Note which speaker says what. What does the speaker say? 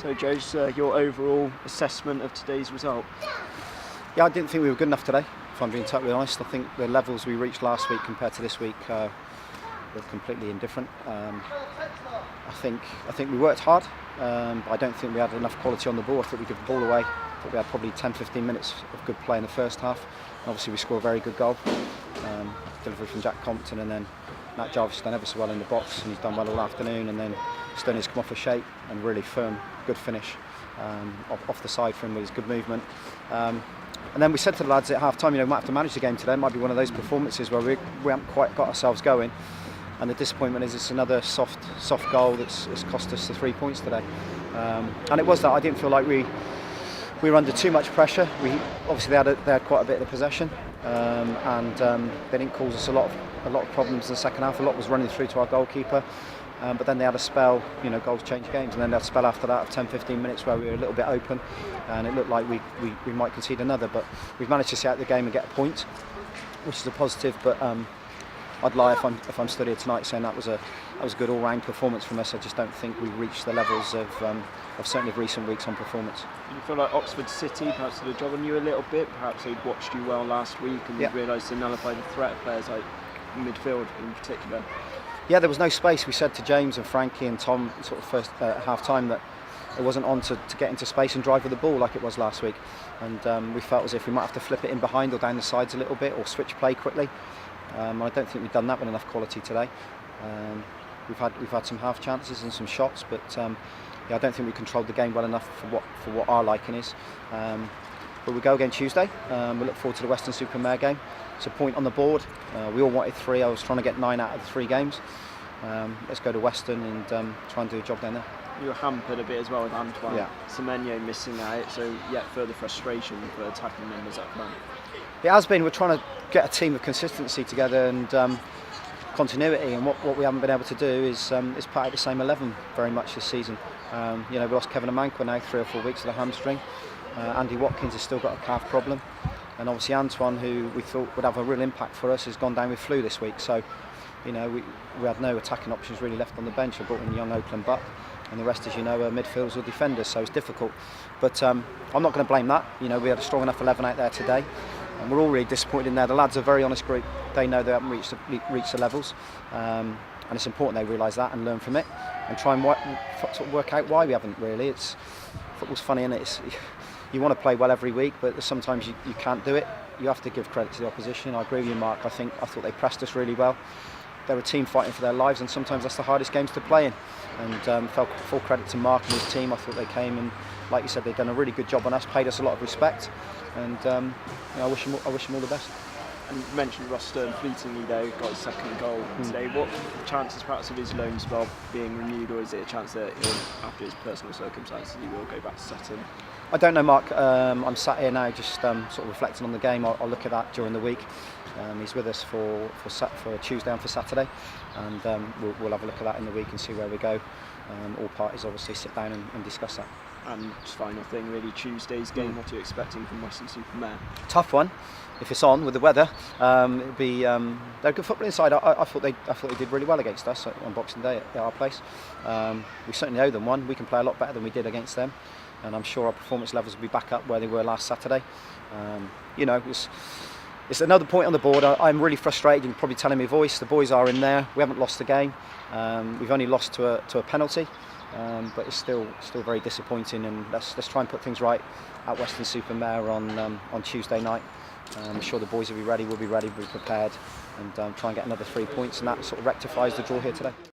Speaker 1: So Joe, your overall assessment of today's result?
Speaker 2: Yeah, I didn't think we were good enough today, if I'm being totally honest. I think the levels we reached last week compared to this week were completely indifferent. I think we worked hard, but I don't think we had enough quality on the ball. I think we gave the ball away. I think we had probably 10-15 minutes of good play in the first half. And obviously we scored a very good goal. Delivery from Jack Compton, and then Matt Jarvis has done ever so well in the box, and he's done well all afternoon. And then Stoney's come off a shape and really firm, good finish off the side for him with his good movement. And then we said to the lads at half time, we might have to manage the game today. It might be one of those performances where we haven't quite got ourselves going. And the disappointment is it's another soft goal that's cost us the 3 points today. And it was that I didn't feel like we were under too much pressure. Obviously they had quite a bit of the possession, and they didn't cause us a lot of problems in the second half. A lot was running through to our goalkeeper. But then they had a spell, goals change games, and then they had a spell after that of 10-15 minutes where we were a little bit open, and it looked like we might concede another. But we've managed to see out the game and get a point, which is a positive. But I'd lie if I'm stood here tonight saying that was a good all-round performance from us. I just don't think we reached the levels of certainly of recent weeks on performance.
Speaker 1: Do you feel like Oxford City perhaps did a job on you a little bit? Perhaps they'd watched you well last week and realised to nullify the threat of players like midfield in particular?
Speaker 2: Yeah, there was no space. We said to James and Frankie and Tom sort of first half time that it wasn't on to get into space and drive with the ball like it was last week. And we felt as if we might have to flip it in behind or down the sides a little bit, or switch play quickly. I don't think we've done that with enough quality today. We've had some half chances and some shots, but I don't think we controlled the game well enough for what our liking is. But we go again Tuesday. We look forward to the Weston-super-Mare game. It's a point on the board. We all wanted 3. I was trying to get 9 out of the 3 games. Let's go to Weston and try and do a job down there.
Speaker 1: You were hampered a bit as well with Antoine Semenyo missing out, so yet further frustration for attacking members up front.
Speaker 2: It has been. We're trying to get a team of consistency together and continuity, and what we haven't been able to do is part of the same 11 very much this season. We lost Kevin Amankwa now 3 or 4 weeks with a hamstring. Andy Watkins has still got a calf problem, and obviously Antoine, who we thought would have a real impact for us, has gone down with flu this week. So we had no attacking options really left on the bench. I brought in young Oakland Buck, and the rest, as you know, are midfielders or defenders, so it's difficult. But I'm not going to blame that. We had a strong enough 11 out there today, and we're all really disappointed in there. The lads are a very honest group. They know they haven't reached the levels, and it's important they realise that and learn from it, and try and work out why we haven't really. Football's funny, isn't it? You want to play well every week, but sometimes you can't do it. You have to give credit to the opposition. I agree with you, Mark. I thought they pressed us really well. They're a team fighting for their lives, and sometimes that's the hardest games to play in. And full credit to Mark and his team. I thought they came and, like you said, they've done a really good job on us, paid us a lot of respect, and I wish them all the best.
Speaker 1: And you mentioned Ross Stern fleetingly though, got his second goal today. What chances perhaps of his loan spell being renewed, or is it a chance that after his personal circumstances he will go back to setting?
Speaker 2: I don't know, Mark. I'm sat here now just sort of reflecting on the game. I'll look at that during the week. He's with us for Tuesday and for Saturday, and we'll have a look at that in the week and see where we go. All parties obviously sit down and discuss that.
Speaker 1: And just final thing, really, Tuesday's game. What are you expecting from Weston-super-Mare?
Speaker 2: Tough one. If it's on with the weather, it'll be they're a good football inside. I thought they did really well against us on Boxing Day at our place. We certainly owe them one. We can play a lot better than we did against them, and I'm sure our performance levels will be back up where they were last Saturday. It's another point on the board. I'm really frustrated. You can probably tell in my voice. The boys are in there. We haven't lost the game. We've only lost to a penalty, but it's still very disappointing. And let's try and put things right at Weston-super-Mare on Tuesday night. I'm sure the boys will be ready. We'll be ready. We'll be prepared, and try and get another 3 points. And that sort of rectifies the draw here today.